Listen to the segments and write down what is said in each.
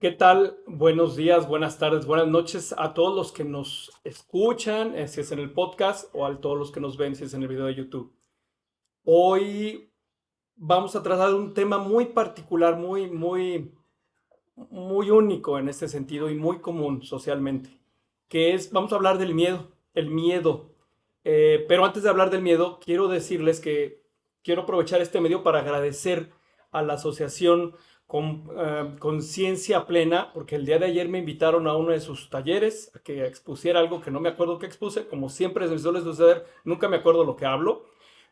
¿Qué tal? Buenos días, buenas tardes, buenas noches a todos los que nos escuchan, si es en el podcast, o a todos los que nos ven, si es en el video de YouTube. Hoy vamos a tratar un tema muy particular, muy único en este sentido y muy común socialmente, que es, vamos a hablar del miedo, el miedo. Pero antes de hablar del miedo, quiero decirles que quiero aprovechar este medio para agradecer a la asociación Conciencia Plena, porque el día de ayer me invitaron a uno de sus talleres a que expusiera algo que no me acuerdo que expuse, como siempre me suele suceder, nunca me acuerdo lo que hablo,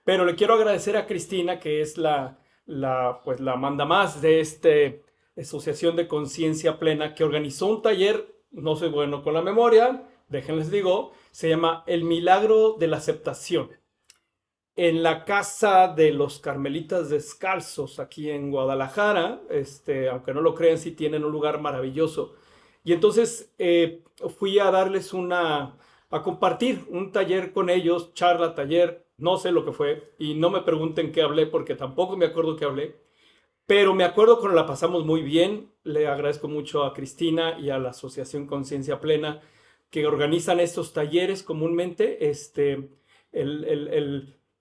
pero le quiero agradecer a Cristina, que es pues la mandamás de este Asociación de Conciencia Plena, que organizó un taller, no soy bueno con la memoria, déjenles digo, se llama El Milagro de la Aceptación, en la casa de los Carmelitas Descalzos, aquí en Guadalajara. Aunque no lo crean, sí tienen un lugar maravilloso. Y entonces fui a darles a compartir un taller con ellos, charla, taller, no sé lo que fue, y no me pregunten qué hablé, porque tampoco me acuerdo qué hablé, pero me acuerdo que nos la pasamos muy bien. Le agradezco mucho a Cristina y a la Asociación Conciencia Plena que organizan estos talleres comúnmente,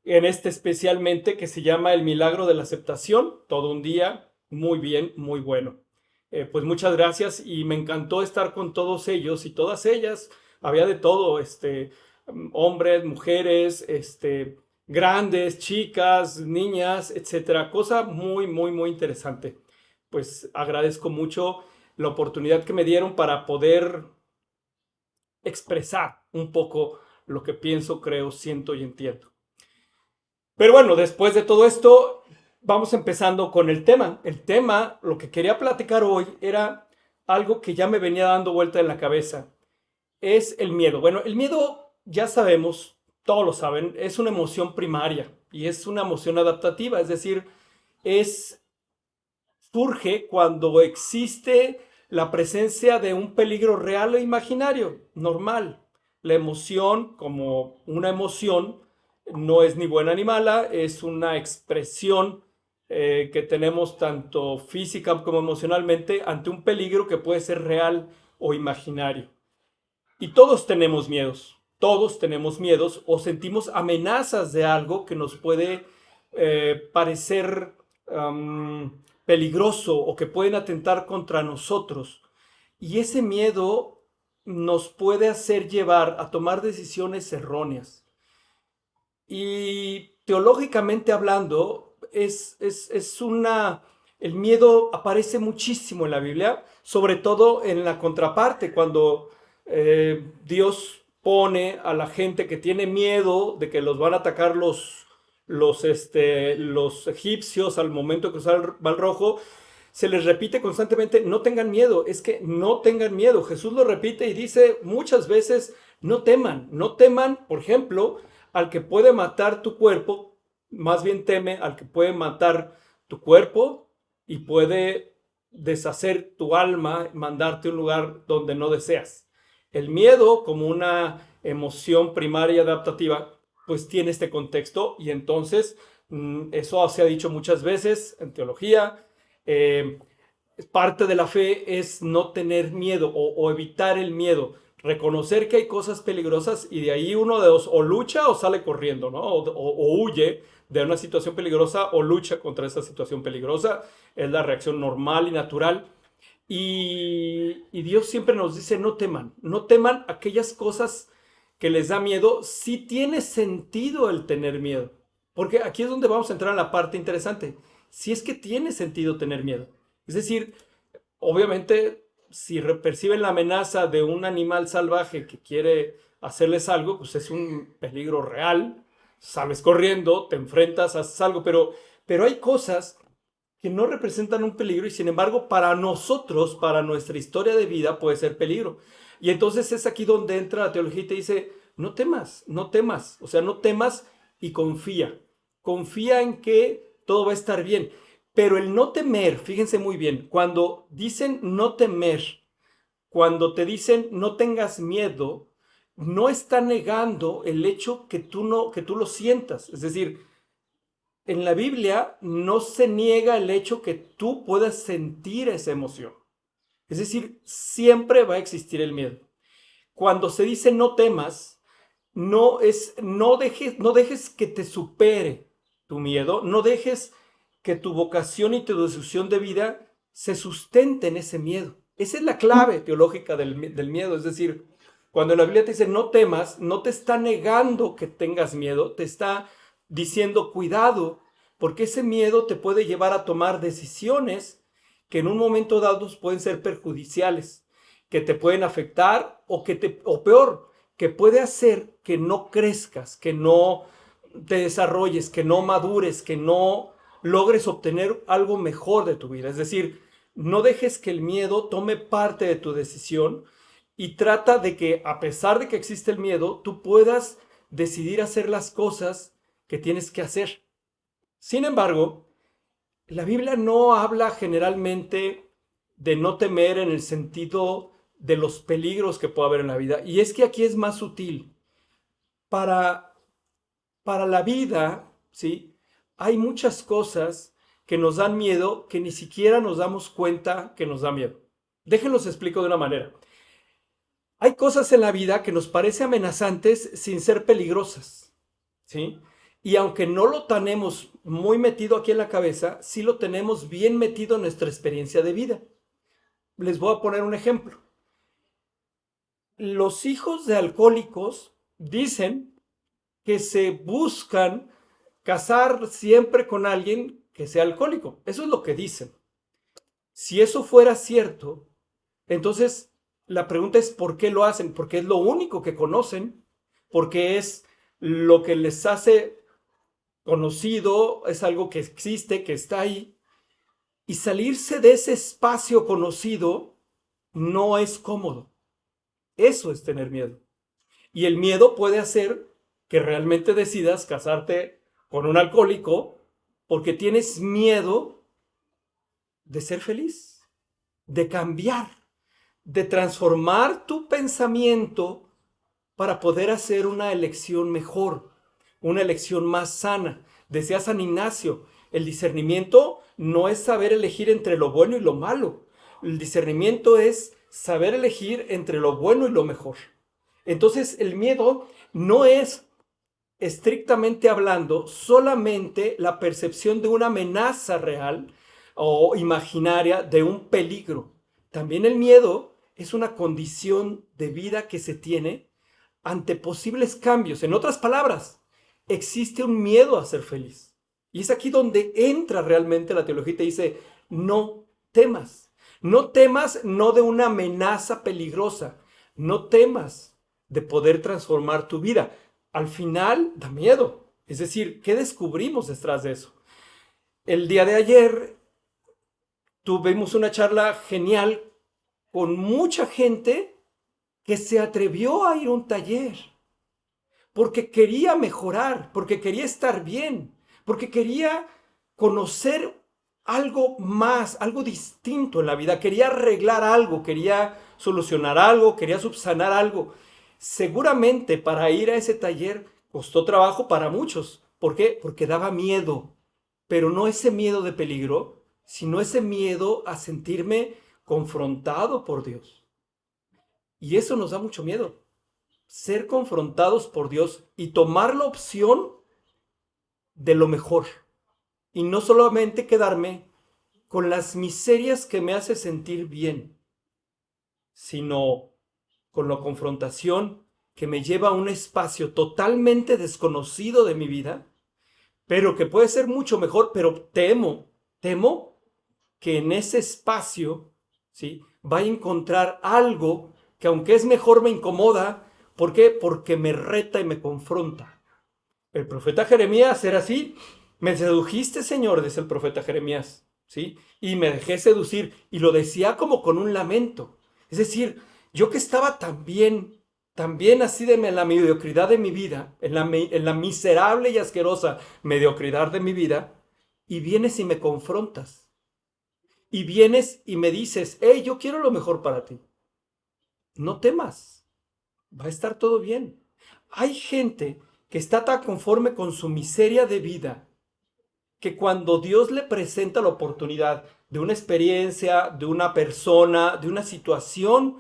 en este especialmente que se llama El Milagro de la Aceptación, todo un día, muy bien, muy bueno. Pues muchas gracias y me encantó estar con todos ellos y todas ellas. Había de todo, hombres, mujeres, grandes, chicas, niñas, etcétera. Cosa muy interesante. Pues agradezco mucho la oportunidad que me dieron para poder expresar un poco lo que pienso, creo, siento y entiendo. Pero bueno, después de todo esto, vamos empezando con el tema. El tema, lo que quería platicar hoy era algo que ya me venía dando vuelta en la cabeza. Es el miedo. Bueno, el miedo, ya sabemos, todos lo saben, es una emoción primaria y es una emoción adaptativa, es decir, es surge cuando existe la presencia de un peligro real o imaginario, normal. La emoción, como una emoción, no es ni buena ni mala, es una expresión que tenemos tanto física como emocionalmente ante un peligro que puede ser real o imaginario. Y todos tenemos miedos o sentimos amenazas de algo que nos puede parecer peligroso o que pueden atentar contra nosotros. Y ese miedo nos puede hacer llevar a tomar decisiones erróneas. Y teológicamente hablando, el miedo aparece muchísimo en la Biblia, sobre todo en la contraparte, cuando Dios pone a la gente que tiene miedo de que los van a atacar los egipcios al momento de cruzar el Mar Rojo. Se les repite constantemente, no tengan miedo, es que no tengan miedo. Jesús lo repite y dice muchas veces, no teman, por ejemplo, al que puede matar tu cuerpo, más bien teme al que puede matar tu cuerpo y puede deshacer tu alma, mandarte a un lugar donde no deseas. El miedo, como una emoción primaria adaptativa, pues tiene este contexto y entonces eso se ha dicho muchas veces en teología. Eh, Parte de la fe es no tener miedo o evitar el miedo, reconocer que hay cosas peligrosas y de ahí uno de dos o lucha o sale corriendo, ¿no? O huye de una situación peligrosa o lucha contra esa situación peligrosa. Es la reacción normal y natural. Y Dios siempre nos dice, no teman aquellas cosas que les da miedo, si tiene sentido el tener miedo. Porque aquí es donde vamos a entrar en la parte interesante. Si es que tiene sentido tener miedo. Es decir, obviamente, si perciben la amenaza de un animal salvaje que quiere hacerles algo, pues es un peligro real. Sales corriendo, te enfrentas, haces algo, pero hay cosas que no representan un peligro y sin embargo para nosotros, para nuestra historia de vida puede ser peligro. Y entonces es aquí donde entra la teología y te dice, no temas, o sea, no temas y confía. Confía en que todo va a estar bien. Pero el no temer, fíjense muy bien, cuando dicen no temer, cuando te dicen no tengas miedo, no está negando el hecho que que tú lo sientas. Es decir, en la Biblia no se niega el hecho que tú puedas sentir esa emoción. Es decir, siempre va a existir el miedo. Cuando se dice no temas, no dejes que te supere tu miedo, no dejes que tu vocación y tu decisión de vida se sustente en ese miedo. Esa es la clave teológica del miedo. Es decir, cuando la Biblia te dice no temas, no te está negando que tengas miedo, te está diciendo cuidado, porque ese miedo te puede llevar a tomar decisiones que en un momento dado pueden ser perjudiciales, que te pueden afectar o peor, que puede hacer que no crezcas, que no te desarrolles, que no madures, que no logres obtener algo mejor de tu vida. Es decir, no dejes que el miedo tome parte de tu decisión y trata de que, a pesar de que existe el miedo, tú puedas decidir hacer las cosas que tienes que hacer. Sin embargo, la Biblia no habla generalmente de no temer en el sentido de los peligros que puede haber en la vida. Y es que aquí es más sutil. Para, para la vida, ¿sí? Hay muchas cosas que nos dan miedo que ni siquiera nos damos cuenta que nos da miedo. Déjenlos explico de una manera. Hay cosas en la vida que nos parecen amenazantes sin ser peligrosas, ¿sí? Y aunque no lo tenemos muy metido aquí en la cabeza, sí lo tenemos bien metido en nuestra experiencia de vida. Les voy a poner un ejemplo. Los hijos de alcohólicos dicen que se buscan casar siempre con alguien que sea alcohólico. Eso es lo que dicen. Si eso fuera cierto, entonces la pregunta es ¿por qué lo hacen? Porque es lo único que conocen, porque es lo que les hace conocido, es algo que existe, que está ahí. Y salirse de ese espacio conocido no es cómodo. Eso es tener miedo. Y el miedo puede hacer que realmente decidas casarte con un alcohólico porque tienes miedo de ser feliz, de cambiar, de transformar tu pensamiento para poder hacer una elección mejor, una elección más sana. Decía San Ignacio, el discernimiento no es saber elegir entre lo bueno y lo malo. El discernimiento es saber elegir entre lo bueno y lo mejor. Entonces el miedo no es, estrictamente hablando, solamente la percepción de una amenaza real o imaginaria de un peligro. También el miedo es una condición de vida que se tiene ante posibles cambios. En otras palabras, existe un miedo a ser feliz. Y es aquí donde entra realmente la teología y te dice, no temas. No temas no de una amenaza peligrosa. No temas de poder transformar tu vida. Al final da miedo. Es decir, ¿qué descubrimos detrás de eso? El día de ayer tuvimos una charla genial con mucha gente que se atrevió a ir a un taller porque quería mejorar, porque quería estar bien, porque quería conocer algo más, algo distinto en la vida, quería arreglar algo, quería solucionar algo, quería subsanar algo. Seguramente para ir a ese taller costó trabajo para muchos. ¿Por qué? Porque daba miedo, pero no ese miedo de peligro, sino ese miedo a sentirme confrontado por Dios. Y eso nos da mucho miedo, ser confrontados por Dios y tomar la opción de lo mejor. Y no solamente quedarme con las miserias que me hace sentir bien, sino con la confrontación que me lleva a un espacio totalmente desconocido de mi vida, pero que puede ser mucho mejor, pero temo que en ese espacio, ¿sí?, va a encontrar algo que aunque es mejor me incomoda. ¿Por qué? Porque me reta y me confronta. El profeta Jeremías era así. Me sedujiste, Señor, dice el profeta Jeremías, ¿sí? Y me dejé seducir. Y lo decía como con un lamento. Es decir, yo que estaba tan bien así de la mediocridad de mi vida, en la miserable y asquerosa mediocridad de mi vida, y vienes y me confrontas. Y vienes y me dices, hey, yo quiero lo mejor para ti. No temas, va a estar todo bien. Hay gente que está tan conforme con su miseria de vida que cuando Dios le presenta la oportunidad de una experiencia, de una persona, de una situación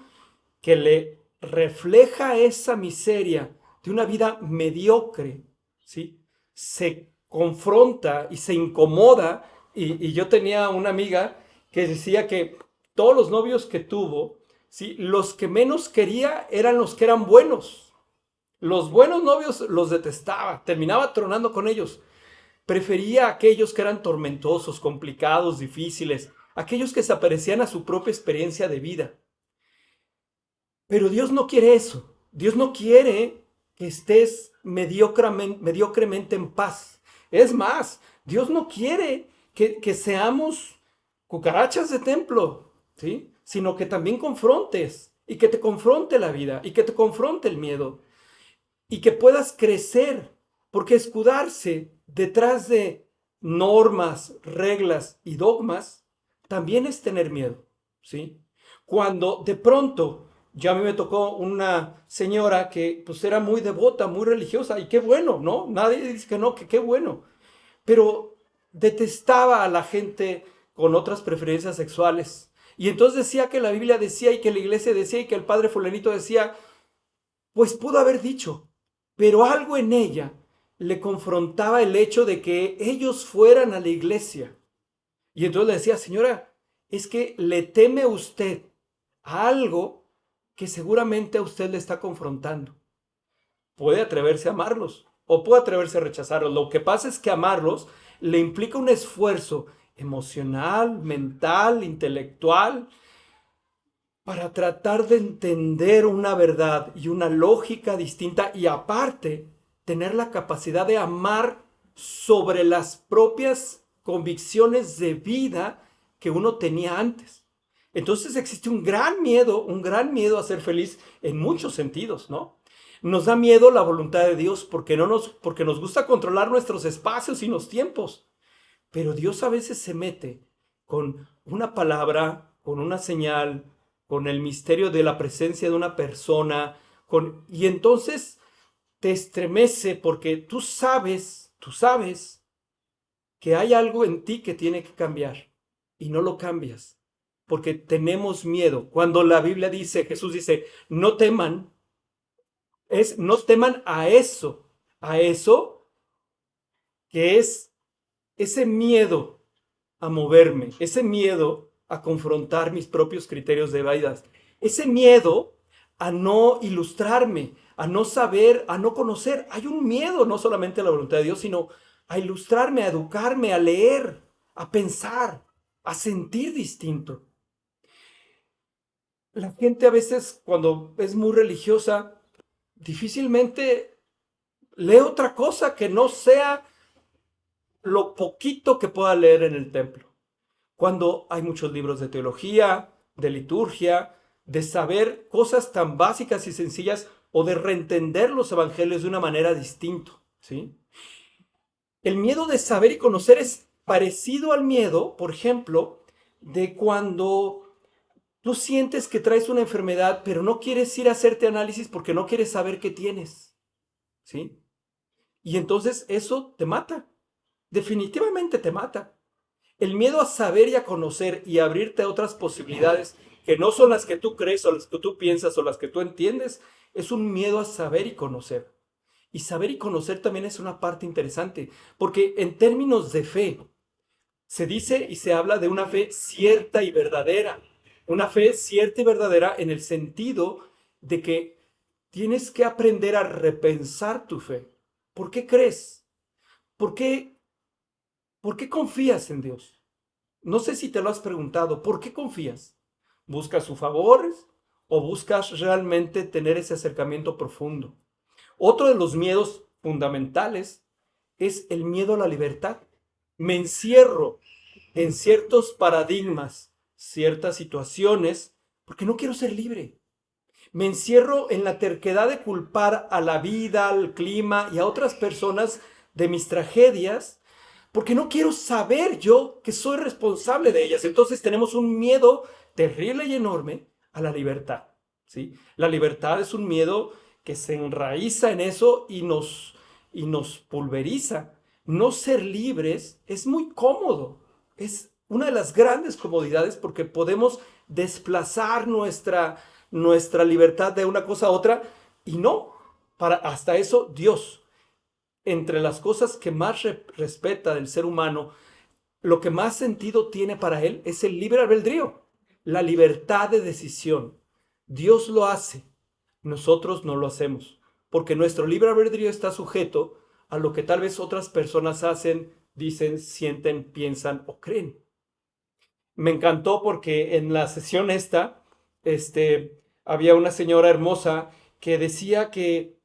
que le refleja esa miseria de una vida mediocre, ¿sí? Se confronta y se incomoda. Y yo tenía una amiga que decía que todos los novios que tuvo, ¿sí? Los que menos quería eran los que eran buenos. Los buenos novios los detestaba, terminaba tronando con ellos. Prefería a aquellos que eran tormentosos, complicados, difíciles, aquellos que se aparecían a su propia experiencia de vida. Pero Dios no quiere eso. Dios no quiere que estés mediocremente en paz. Es más, Dios no quiere que seamos cucarachas de templo, ¿sí? Sino que también confrontes y que te confronte la vida y que te confronte el miedo y que puedas crecer, porque escudarse detrás de normas, reglas y dogmas también es tener miedo, ¿sí? Cuando de pronto, ya a mí me tocó una señora que pues era muy devota, muy religiosa, y qué bueno, ¿no? Nadie dice que no, que qué bueno, pero detestaba a la gente con otras preferencias sexuales. Y entonces decía que la Biblia decía y que la iglesia decía y que el padre fulanito decía, pues pudo haber dicho, pero algo en ella le confrontaba el hecho de que ellos fueran a la iglesia. Y entonces le decía, señora, es que le teme usted a algo que seguramente a usted le está confrontando. Puede atreverse a amarlos o puede atreverse a rechazarlos. Lo que pasa es que amarlos le implica un esfuerzo emocional, mental, intelectual, para tratar de entender una verdad y una lógica distinta y aparte tener la capacidad de amar sobre las propias convicciones de vida que uno tenía antes. Entonces existe un gran miedo a ser feliz en muchos sentidos, ¿no? Nos da miedo la voluntad de Dios porque nos gusta controlar nuestros espacios y los tiempos. Pero Dios a veces se mete con una palabra, con una señal, con el misterio de la presencia de una persona, y entonces te estremece porque tú sabes que hay algo en ti que tiene que cambiar y no lo cambias porque tenemos miedo. Cuando la Biblia dice, Jesús dice, no teman, no teman a eso que es ese miedo a moverme, ese miedo a confrontar mis propios criterios de vida, ese miedo a no ilustrarme, a no saber, a no conocer. Hay un miedo no solamente a la voluntad de Dios, sino a ilustrarme, a educarme, a leer, a pensar, a sentir distinto. La gente a veces cuando es muy religiosa, difícilmente lee otra cosa que no sea lo poquito que pueda leer en el templo. Cuando hay muchos libros de teología, de liturgia, de saber cosas tan básicas y sencillas o de reentender los evangelios de una manera distinta, ¿sí? El miedo de saber y conocer es parecido al miedo, por ejemplo, de cuando tú sientes que traes una enfermedad, pero no quieres ir a hacerte análisis porque no quieres saber qué tienes, ¿sí? Y entonces eso te mata, definitivamente te mata. El miedo a saber y a conocer y a abrirte a otras posibilidades que no son las que tú crees o las que tú piensas o las que tú entiendes, es un miedo a saber y conocer. Y saber y conocer también es una parte interesante, porque en términos de fe, se dice y se habla de una fe cierta y verdadera. Una fe cierta y verdadera en el sentido de que tienes que aprender a repensar tu fe. ¿Por qué crees? ¿Por qué, por qué confías en Dios? No sé si te lo has preguntado, ¿por qué confías? ¿Buscas sus favores o buscas realmente tener ese acercamiento profundo? Otro de los miedos fundamentales es el miedo a la libertad. Me encierro en ciertos paradigmas, ciertas situaciones, porque no quiero ser libre. Me encierro en la terquedad de culpar a la vida, al clima y a otras personas de mis tragedias, porque no quiero saber yo que soy responsable de ellas. Entonces tenemos un miedo terrible y enorme a la libertad, ¿sí? La libertad es un miedo que se enraiza en eso y nos pulveriza. no ser libres es muy cómodo. Es una de las grandes comodidades porque podemos desplazar nuestra libertad de una cosa a otra y no. Hasta eso, Dios, entre las cosas que más respeta del ser humano, lo que más sentido tiene para él es el libre albedrío, la libertad de decisión. Dios lo hace, nosotros no lo hacemos, porque nuestro libre albedrío está sujeto a lo que tal vez otras personas hacen, dicen, sienten, piensan o creen. Me encantó porque en la sesión había una señora hermosa que decía que,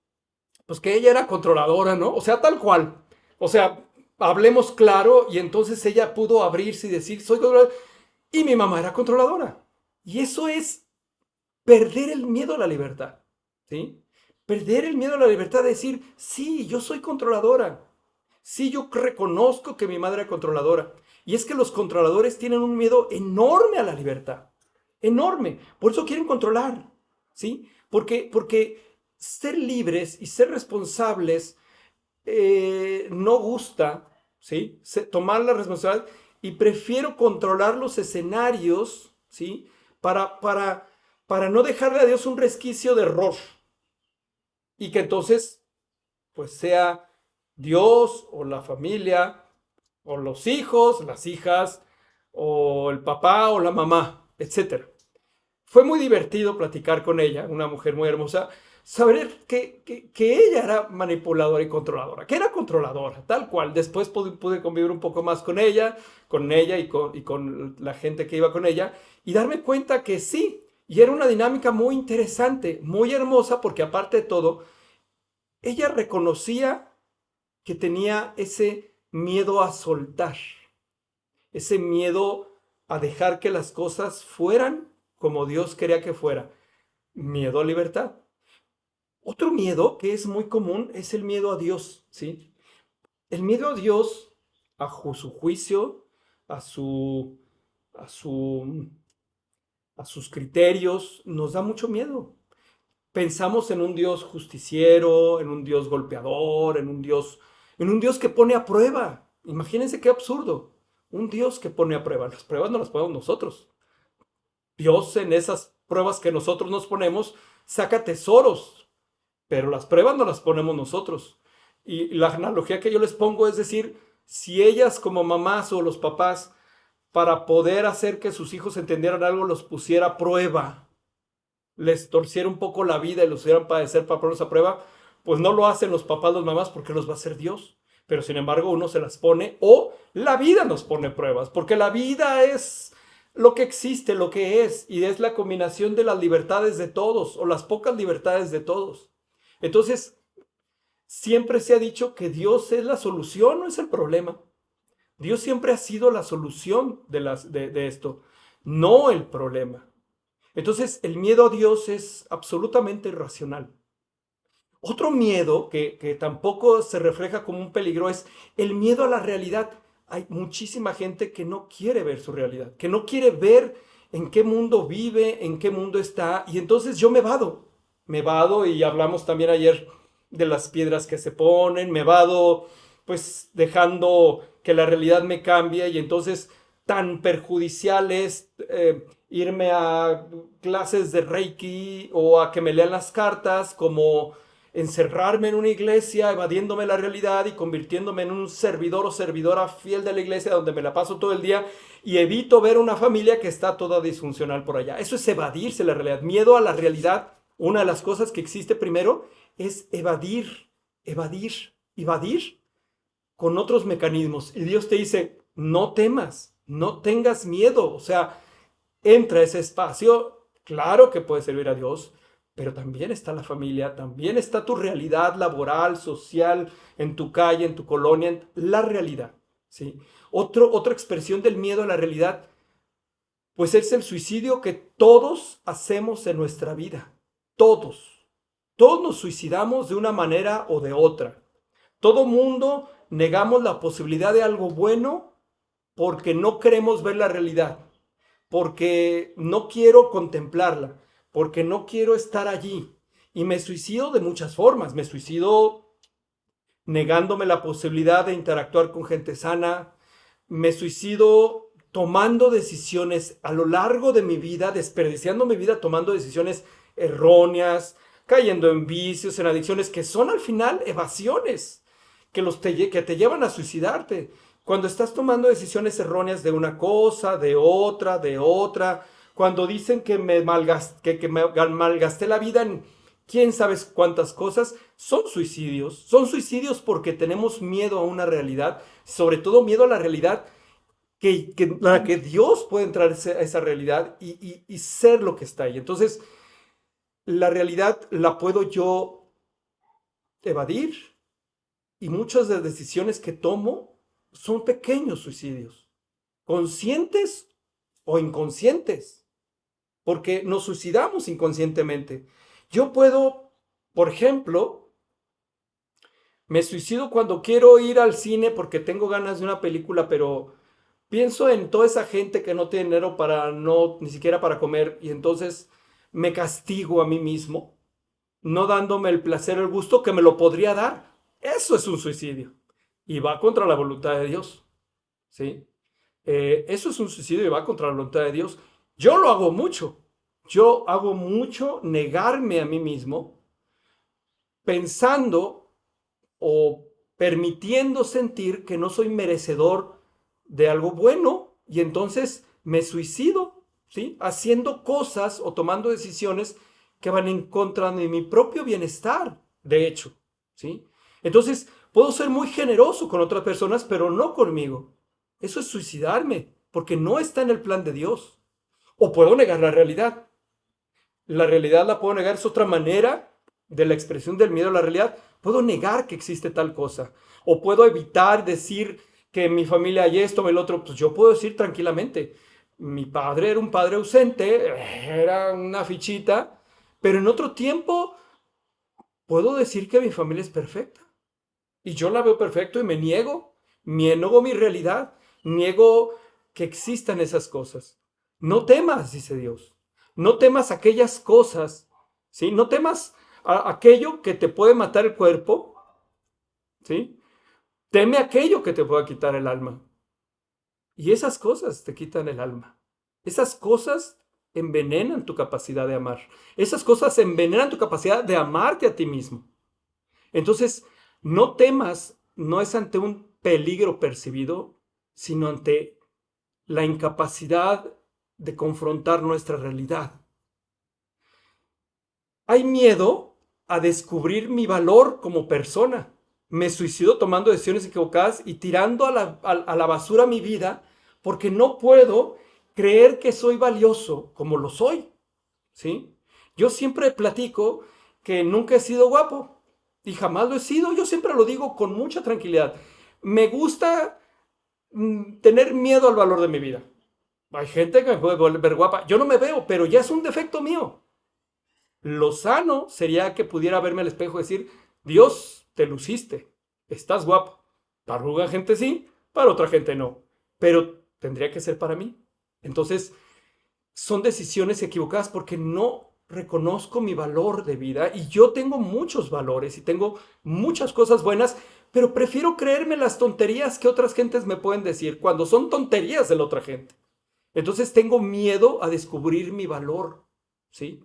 pues que ella era controladora, ¿no? O sea, tal cual. O sea, hablemos claro y entonces ella pudo abrirse y decir, soy controladora. Y mi mamá era controladora. Y eso es perder el miedo a la libertad, ¿sí? Perder el miedo a la libertad de decir, sí, yo soy controladora. Sí, yo reconozco que mi madre era controladora. Y es que los controladores tienen un miedo enorme a la libertad. Enorme. Por eso quieren controlar, ¿sí? Porque ser libres y ser responsables no gusta, ¿sí? Tomar la responsabilidad y prefiero controlar los escenarios, ¿sí? Para no dejarle a Dios un resquicio de error y que entonces, pues sea Dios o la familia o los hijos, las hijas o el papá o la mamá, etcétera. Fue muy divertido platicar con ella, una mujer muy hermosa, saber que ella era manipuladora y controladora, que era controladora, tal cual. Después pude convivir un poco más con ella y con la gente que iba con ella, y darme cuenta que sí, y era una dinámica muy interesante, muy hermosa, porque aparte de todo, ella reconocía que tenía ese miedo a soltar, ese miedo a dejar que las cosas fueran como Dios quería que fuera. Miedo a libertad. Otro miedo que es muy común es el miedo a Dios, ¿sí? El miedo a Dios, su juicio, a su, a su, a sus criterios, nos da mucho miedo. Pensamos en un Dios justiciero, en un Dios golpeador, en un Dios que pone a prueba. Imagínense qué absurdo. Un Dios que pone a prueba. Las pruebas no las ponemos nosotros. Dios en esas pruebas que nosotros nos ponemos saca tesoros, pero las pruebas no las ponemos nosotros. Y la analogía que yo les pongo es decir, si ellas como mamás o los papás, para poder hacer que sus hijos entendieran algo, los pusiera a prueba, les torciera un poco la vida y los hicieran padecer para ponerlos a prueba, pues no lo hacen los papás, los mamás, porque los va a hacer Dios. Pero sin embargo uno se las pone o la vida nos pone pruebas, porque la vida es lo que existe, lo que es, y es la combinación de las libertades de todos o las pocas libertades de todos. Entonces, siempre se ha dicho que Dios es la solución, no es el problema. Dios siempre ha sido la solución de esto, no el problema. Entonces, el miedo a Dios es absolutamente irracional. Otro miedo que tampoco se refleja como un peligro es el miedo a la realidad. Hay muchísima gente que no quiere ver su realidad, que no quiere ver en qué mundo vive, en qué mundo está, y entonces yo me vado y hablamos también ayer de las piedras que se ponen, me vado pues dejando que la realidad me cambie y entonces tan perjudicial es irme a clases de Reiki o a que me lean las cartas como encerrarme en una iglesia, evadiéndome la realidad y convirtiéndome en un servidor o servidora fiel de la iglesia donde me la paso todo el día y evito ver una familia que está toda disfuncional por allá. Eso es evadirse la realidad. Miedo a la realidad. Una de las cosas que existe primero es evadir con otros mecanismos. Y Dios te dice, no temas, no tengas miedo. O sea, entra a ese espacio, claro que puedes servir a Dios, pero también está la familia, también está tu realidad laboral, social, en tu calle, en tu colonia, en la realidad, ¿sí? Otra expresión del miedo a la realidad, pues es el suicidio que todos hacemos en nuestra vida. Todos. Todos nos suicidamos de una manera o de otra. Todo mundo negamos la posibilidad de algo bueno porque no queremos ver la realidad, porque no quiero contemplarla, porque no quiero estar allí. Y me suicido de muchas formas. Me suicido negándome la posibilidad de interactuar con gente sana. Me suicido tomando decisiones a lo largo de mi vida, desperdiciando mi vida tomando decisiones erróneas, cayendo en vicios, en adicciones que son al final evasiones que te llevan a suicidarte. Cuando estás tomando decisiones erróneas de una cosa, de otra, cuando dicen que me malgasté la vida en quién sabes cuántas cosas, son suicidios porque tenemos miedo a una realidad, sobre todo miedo a la realidad la que Dios puede entrar a esa realidad y ser lo que está ahí. Entonces, la realidad la puedo yo evadir y muchas de las decisiones que tomo son pequeños suicidios, conscientes o inconscientes, porque nos suicidamos inconscientemente. Yo puedo, por ejemplo, me suicido cuando quiero ir al cine porque tengo ganas de una película, pero pienso en toda esa gente que no tiene dinero para no, ni siquiera para comer, y entonces me castigo a mí mismo, no dándome el placer, el gusto que me lo podría dar. Eso es un suicidio y va contra la voluntad de Dios, ¿sí? Eso es un suicidio y va contra la voluntad de Dios. Yo lo hago mucho. Yo hago mucho negarme a mí mismo pensando o permitiendo sentir que no soy merecedor de algo bueno y entonces me suicido, ¿sí? Haciendo cosas o tomando decisiones que van en contra de mi propio bienestar, de hecho, ¿sí? Entonces, puedo ser muy generoso con otras personas, pero no conmigo. Eso es suicidarme, porque no está en el plan de Dios. O puedo negar la realidad. La realidad la puedo negar, es otra manera de la expresión del miedo a la realidad. Puedo negar que existe tal cosa. O puedo evitar decir que en mi familia hay esto o el otro. Pues yo puedo decir tranquilamente, mi padre era un padre ausente, era una fichita, pero en otro tiempo puedo decir que mi familia es perfecta. Y yo la veo perfecto y me niego mi realidad, niego que existan esas cosas. No temas, dice Dios. No temas aquellas cosas, ¿sí? No temas aquello que te puede matar el cuerpo, ¿sí? Teme aquello que te pueda quitar el alma. Y esas cosas te quitan el alma. Esas cosas envenenan tu capacidad de amar. Esas cosas envenenan tu capacidad de amarte a ti mismo. Entonces, no temas, no es ante un peligro percibido, sino ante la incapacidad de confrontar nuestra realidad. Hay miedo a descubrir mi valor como persona. Me suicido tomando decisiones equivocadas y tirando a la basura mi vida porque no puedo creer que soy valioso como lo soy, ¿sí? Yo siempre platico que nunca he sido guapo y jamás lo he sido. Yo siempre lo digo con mucha tranquilidad. Me gusta tener miedo al valor de mi vida. Hay gente que me puede ver guapa. Yo no me veo, pero ya es un defecto mío. Lo sano sería que pudiera verme al espejo y decir, Dios, te luciste, estás guapo. Para alguna gente sí, para otra gente no. Pero tendría que ser para mí. Entonces, son decisiones equivocadas porque no reconozco mi valor de vida y yo tengo muchos valores y tengo muchas cosas buenas, pero prefiero creerme las tonterías que otras gentes me pueden decir cuando son tonterías de la otra gente. Entonces tengo miedo a descubrir mi valor, ¿sí?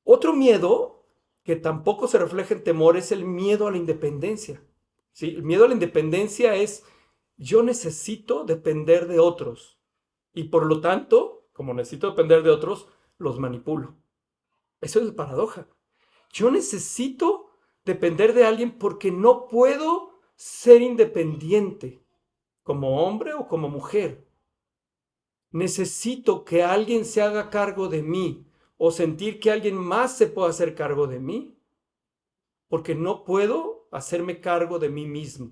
Otro miedo que tampoco se refleja en temor es el miedo a la independencia, ¿sí? El miedo a la independencia es yo necesito depender de otros y por lo tanto, como necesito depender de otros, los manipulo. Eso es paradoja. Yo necesito depender de alguien porque no puedo ser independiente como hombre o como mujer. Necesito que alguien se haga cargo de mí o sentir que alguien más se pueda hacer cargo de mí porque no puedo hacerme cargo de mí mismo.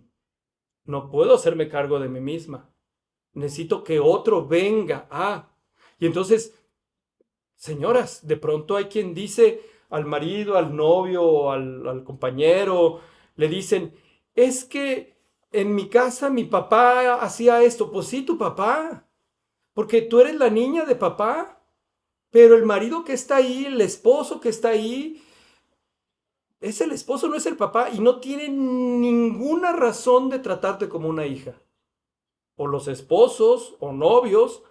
No puedo hacerme cargo de mí misma. Necesito que otro venga y entonces, señoras, de pronto hay quien dice al marido, al novio, al compañero, le dicen, es que en mi casa mi papá hacía esto. Pues sí, tu papá, porque tú eres la niña de papá, pero el marido que está ahí, el esposo que está ahí, Es el esposo, no es el papá, y no tiene ninguna razón de tratarte como una hija. O los esposos o novios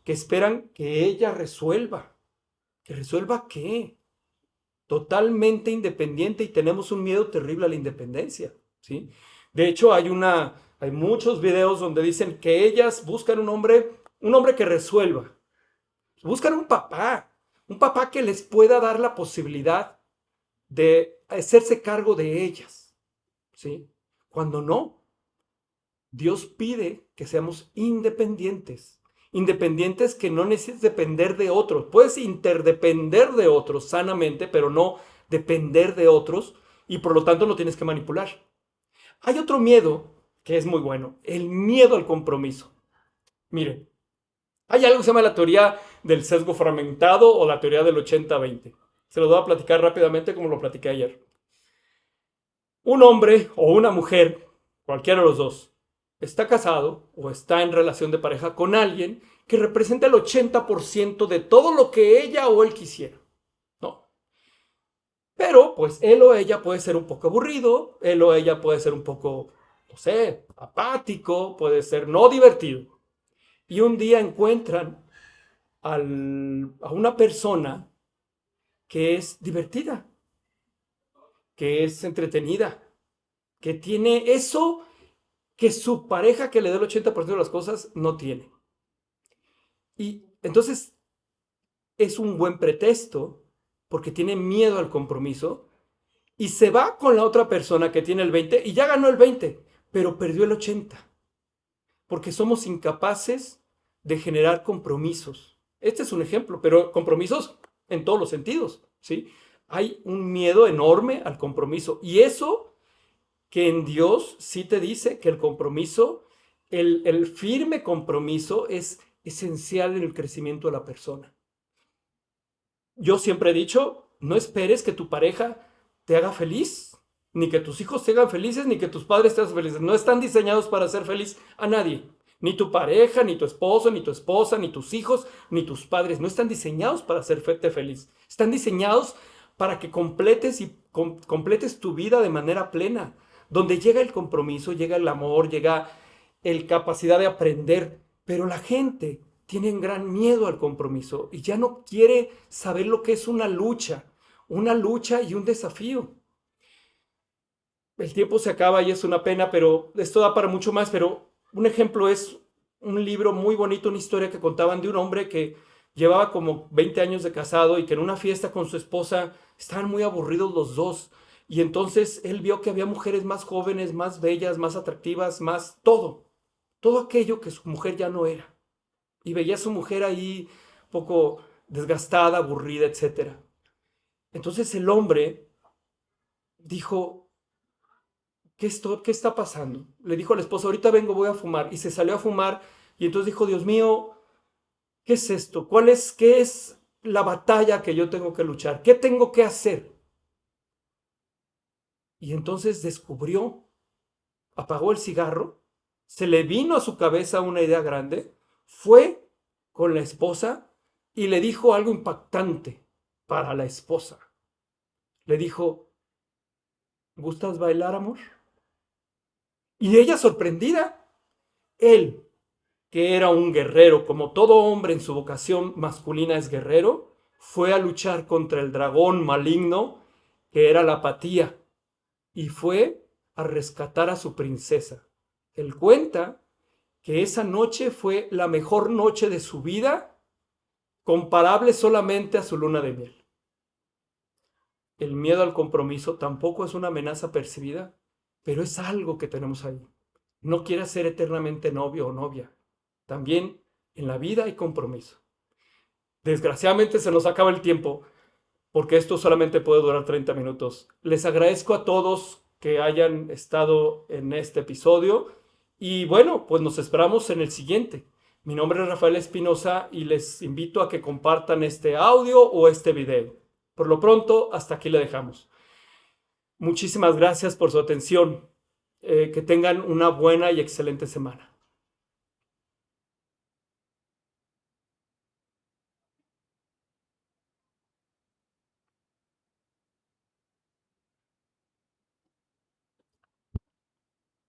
que esperan que ella resuelva. ¿Que resuelva qué? Totalmente independiente, y tenemos un miedo terrible a la independencia, ¿sí? De hecho, hay muchos videos donde dicen que ellas buscan un hombre que resuelva. Buscan un papá que les pueda dar la posibilidad de hacerse cargo de ellas, ¿sí? Cuando no, Dios pide que seamos independientes, independientes que no necesites depender de otros. Puedes interdepender de otros sanamente, pero no depender de otros, y por lo tanto no tienes que manipular. Hay otro miedo que es muy bueno, el miedo al compromiso. Miren, hay algo que se llama la teoría del sesgo fragmentado o la teoría del 80-20. Se lo voy a platicar rápidamente como lo platiqué ayer. Un hombre o una mujer, cualquiera de los dos, está casado o está en relación de pareja con alguien que representa el 80% de todo lo que ella o él quisiera, ¿no? Pero pues él o ella puede ser un poco aburrido, él o ella puede ser un poco, no sé, apático, puede ser no divertido. Y un día encuentran a una persona que es divertida, que es entretenida, que tiene eso que su pareja que le da el 80% de las cosas no tiene. Y entonces es un buen pretexto porque tiene miedo al compromiso y se va con la otra persona que tiene el 20 y ya ganó el 20, pero perdió el 80 porque somos incapaces de generar compromisos. Este es un ejemplo, pero compromisos en todos los sentidos, ¿sí? Hay un miedo enorme al compromiso, y eso que en Dios sí te dice que el compromiso, el firme compromiso es esencial en el crecimiento de la persona. Yo siempre he dicho, no esperes que tu pareja te haga feliz, ni que tus hijos te hagan felices, ni que tus padres te hagan felices. No están diseñados para hacer feliz a nadie. Ni tu pareja, ni tu esposo, ni tu esposa, ni tus hijos, ni tus padres. No están diseñados para hacerte feliz. Están diseñados para que completes tu vida de manera plena, donde llega el compromiso, llega el amor, llega la capacidad de aprender. Pero la gente tiene un gran miedo al compromiso y ya no quiere saber lo que es una lucha y un desafío. El tiempo se acaba y es una pena, pero esto da para mucho más. Pero un ejemplo es un libro muy bonito, una historia que contaban de un hombre que llevaba como 20 años de casado y que en una fiesta con su esposa estaban muy aburridos los dos. Y entonces él vio que había mujeres más jóvenes, más bellas, más atractivas, más todo aquello que su mujer ya no era. Y veía a su mujer ahí un poco desgastada, aburrida, etc. Entonces el hombre dijo, ¿qué está pasando? Le dijo a la esposa, ahorita vengo, voy a fumar. Y se salió a fumar y entonces dijo, Dios mío, ¿qué es esto? ¿Qué es la batalla que yo tengo que luchar? ¿Qué tengo que hacer? Y entonces descubrió, apagó el cigarro, se le vino a su cabeza una idea grande, fue con la esposa y le dijo algo impactante para la esposa. Le dijo, ¿gustas bailar, amor? Y ella sorprendida, él, que era un guerrero, como todo hombre en su vocación masculina es guerrero, fue a luchar contra el dragón maligno que era la apatía y fue a rescatar a su princesa. Él cuenta que esa noche fue la mejor noche de su vida, comparable solamente a su luna de miel. El miedo al compromiso tampoco es una amenaza percibida, pero es algo que tenemos ahí. No quieras ser eternamente novio o novia. También en la vida hay compromiso. Desgraciadamente se nos acaba el tiempo, porque esto solamente puede durar 30 minutos. Les agradezco a todos que hayan estado en este episodio y bueno, pues nos esperamos en el siguiente. Mi nombre es Rafael Espinosa y les invito a que compartan este audio o este video. Por lo pronto, hasta aquí le dejamos. Muchísimas gracias por su atención. Que tengan una buena y excelente semana.